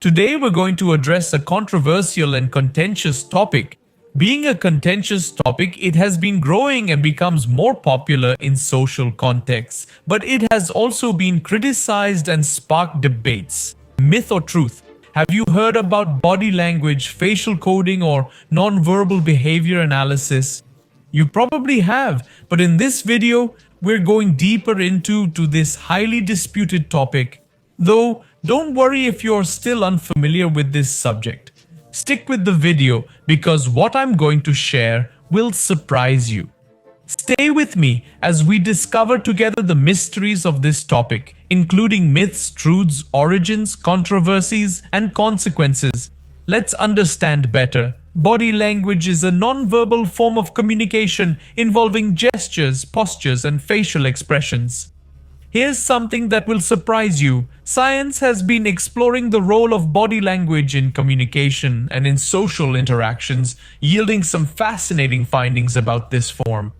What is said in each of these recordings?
Today we're going to address a controversial and contentious topic. Being a contentious topic, it has been growing and becomes more popular in social contexts, but it has also been criticized and sparked debates. Myth or truth? Have you heard about body language, facial coding, or non-verbal behavior analysis? You probably have, but in this video, we're going deeper into this highly disputed topic. Though, don't worry if you're still unfamiliar with this subject. Stick with the video because what I'm going to share will surprise you. Stay with me as we discover together the mysteries of this topic, including myths, truths, origins, controversies, and consequences. Let's understand better. Body language is a non-verbal form of communication involving gestures, postures, and facial expressions. Here's something that will surprise you. Science has been exploring the role of body language in communication and in social interactions, yielding some fascinating findings about this form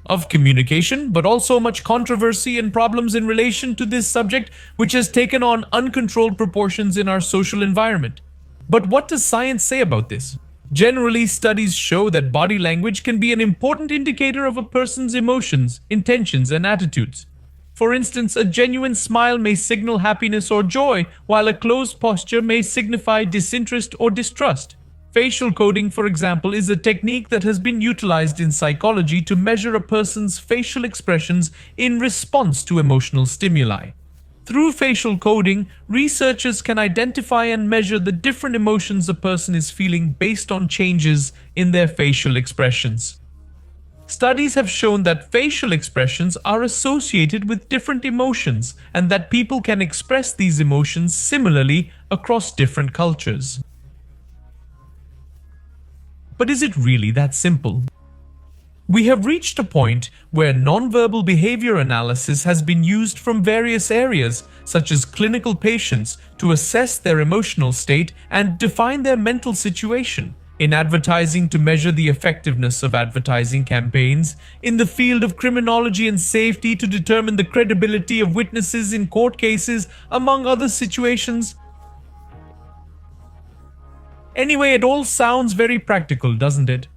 of communication, but also much controversy and problems in relation to this subject, which has taken on uncontrolled proportions in our social environment. But what does science say about this? Generally, studies show that body language can be an important indicator of a person's emotions, intentions, and attitudes. For instance, a genuine smile may signal happiness or joy, while a closed posture may signify disinterest or distrust. Facial coding, for example, is a technique that has been utilized in psychology to measure a person's facial expressions in response to emotional stimuli. Through facial coding, researchers can identify and measure the different emotions a person is feeling based on changes in their facial expressions. Studies have shown that facial expressions are associated with different emotions and that people can express these emotions similarly across different cultures. But is it really that simple? We have reached a point where nonverbal behavior analysis has been used from various areas, such as clinical patients, to assess their emotional state and define their mental situation. In advertising, to measure the effectiveness of advertising campaigns, in the field of criminology and safety, to determine the credibility of witnesses in court cases, among other situations. Anyway, it all sounds very practical, doesn't it?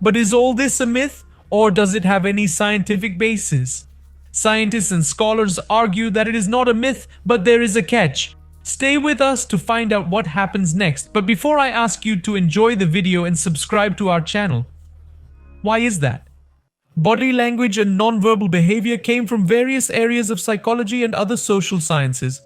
But is all this a myth, or does it have any scientific basis? Scientists and scholars argue that it is not a myth, but there is a catch. Stay with us to find out what happens next, but before I ask you to enjoy the video and subscribe to our channel. Why is that? Body language and nonverbal behavior came from various areas of psychology and other social sciences.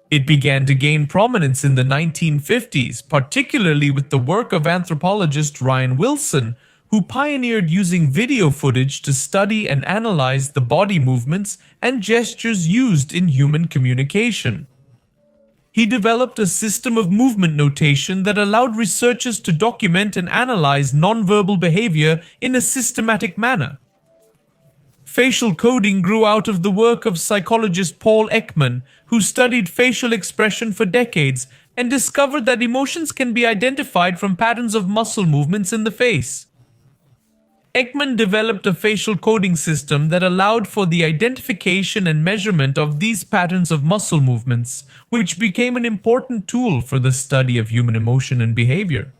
It began to gain prominence in the 1950s, particularly with the work of anthropologist Ryan Wilson, who pioneered using video footage to study and analyze the body movements and gestures used in human communication. He developed a system of movement notation that allowed researchers to document and analyze nonverbal behavior in a systematic manner. Facial coding grew out of the work of psychologist Paul Ekman, who studied facial expression for decades and discovered that emotions can be identified from patterns of muscle movements in the face. Ekman developed a facial coding system that allowed for the identification and measurement of these patterns of muscle movements, which became an important tool for the study of human emotion and behavior.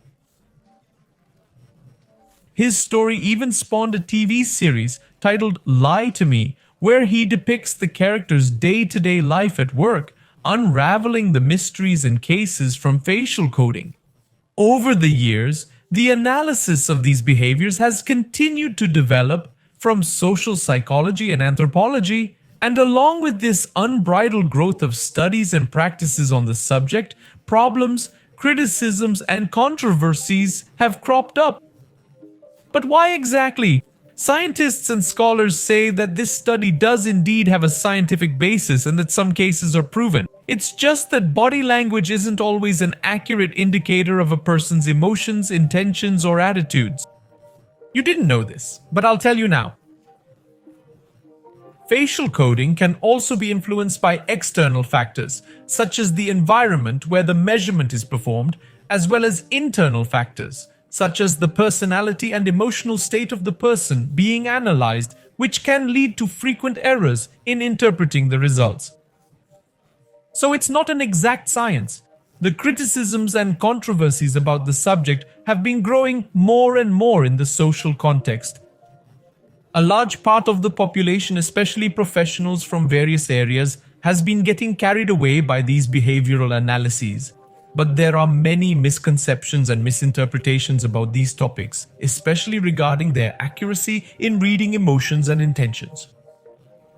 His story even spawned a TV series titled Lie to Me, where he depicts the character's day-to-day life at work, unraveling the mysteries and cases from facial coding. Over the years, the analysis of these behaviors has continued to develop from social psychology and anthropology, and along with this unbridled growth of studies and practices on the subject, problems, criticisms, and controversies have cropped up. But why exactly? Scientists and scholars say that this study does indeed have a scientific basis and that some cases are proven. It's just that body language isn't always an accurate indicator of a person's emotions, intentions, or attitudes. You didn't know this, but I'll tell you now. Facial coding can also be influenced by external factors, such as the environment where the measurement is performed, as well as internal factors, such as the personality and emotional state of the person being analyzed, which can lead to frequent errors in interpreting the results. So it's not an exact science. The criticisms and controversies about the subject have been growing more and more in the social context. A large part of the population, especially professionals from various areas, has been getting carried away by these behavioral analyses. But there are many misconceptions and misinterpretations about these topics, especially regarding their accuracy in reading emotions and intentions.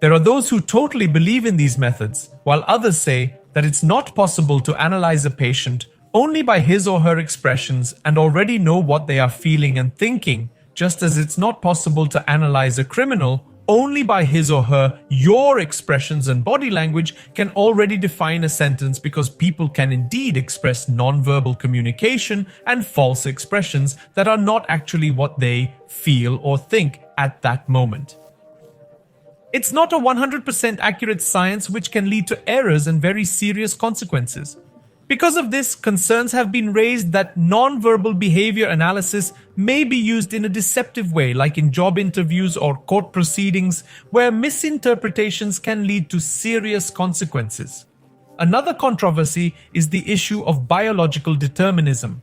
There are those who totally believe in these methods, while others say that it's not possible to analyze a patient only by his or her expressions and already know what they are feeling and thinking, just as it's not possible to analyze a criminal only by his or her your expressions and body language can already define a sentence, because people can indeed express nonverbal communication and false expressions that are not actually what they feel or think at that moment. It's not a 100% accurate science, which can lead to errors and very serious consequences. Because of this, concerns have been raised that nonverbal behavior analysis may be used in a deceptive way, like in job interviews or court proceedings, where misinterpretations can lead to serious consequences. Another controversy is the issue of biological determinism.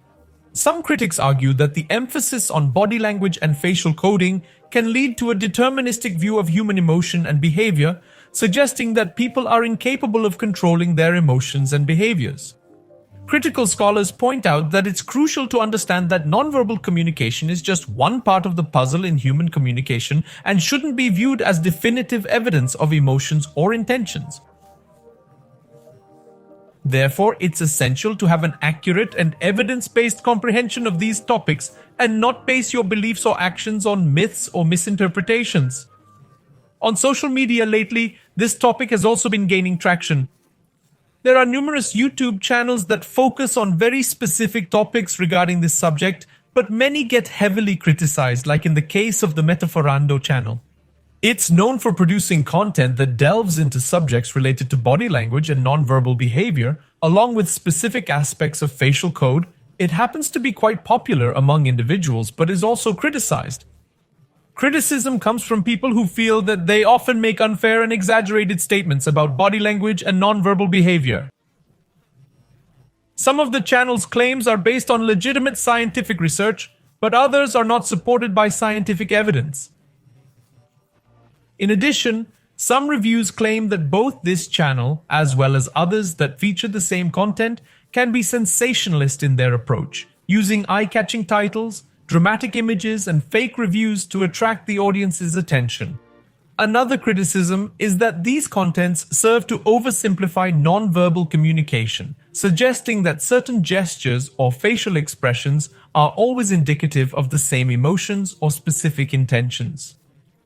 Some critics argue that the emphasis on body language and facial coding can lead to a deterministic view of human emotion and behavior, suggesting that people are incapable of controlling their emotions and behaviors. Critical scholars point out that it's crucial to understand that nonverbal communication is just one part of the puzzle in human communication and shouldn't be viewed as definitive evidence of emotions or intentions. Therefore, it's essential to have an accurate and evidence-based comprehension of these topics and not base your beliefs or actions on myths or misinterpretations. On social media lately, this topic has also been gaining traction. There are numerous YouTube channels that focus on very specific topics regarding this subject, but many get heavily criticized, like in the case of the Metaforando channel. It's known for producing content that delves into subjects related to body language and nonverbal behavior, along with specific aspects of facial code. It happens to be quite popular among individuals, but is also criticized. Criticism comes from people who feel that they often make unfair and exaggerated statements about body language and nonverbal behavior. Some of the channel's claims are based on legitimate scientific research, but others are not supported by scientific evidence. In addition, some reviews claim that both this channel, as well as others that feature the same content, can be sensationalist in their approach, using eye-catching titles, dramatic images, and fake reviews to attract the audience's attention. Another criticism is that these contents serve to oversimplify nonverbal communication, suggesting that certain gestures or facial expressions are always indicative of the same emotions or specific intentions.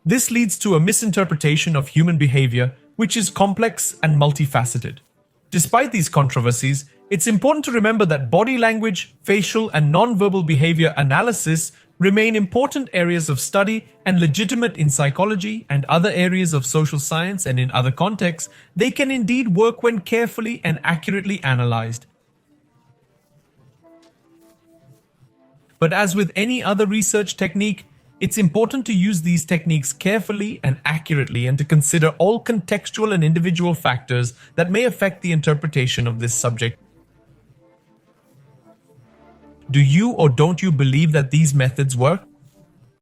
This leads to a misinterpretation of human behavior, which is complex and multifaceted. Despite these controversies, it's important to remember that body language, facial, and nonverbal behavior analysis remain important areas of study and legitimate in psychology and other areas of social science, and in other contexts, they can indeed work when carefully and accurately analyzed. But as with any other research technique, it's important to use these techniques carefully and accurately, and to consider all contextual and individual factors that may affect the interpretation of this subject. Do you or don't you believe that these methods work?